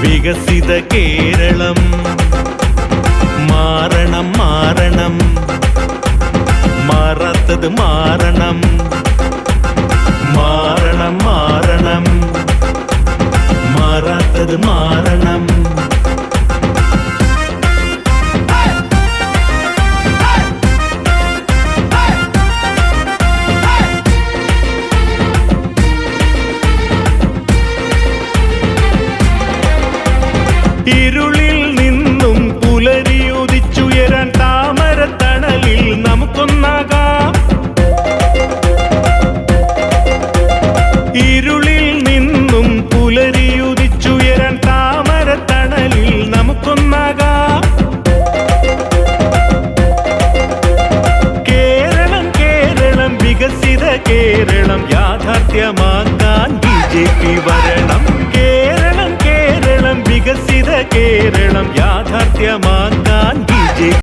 വികസിത കേരളം മാറണം മാറണം, മാറാത്തത് മാറണം, മാറണം മാറണം, മാറാത്തത് മാറണം. ഇരുളിൽ നിന്നും പുലരിയുദിച്ചുയരാൻ താമരത്തണലിൽ നമുക്കൊന്നാകാം. ഇരുളിൽ നിന്നും പുലരിയുദിച്ചുയരാൻ താമരത്തണലിൽ നമുക്കൊന്നാകാം. കേരളം കേരളം വികസിത കേരളം യാഥാർത്ഥ്യമാക്കാൻ BJP വരണം. കേരളം കേരളം വികസിത കേരളം യാഥാർത്ഥ്യമാ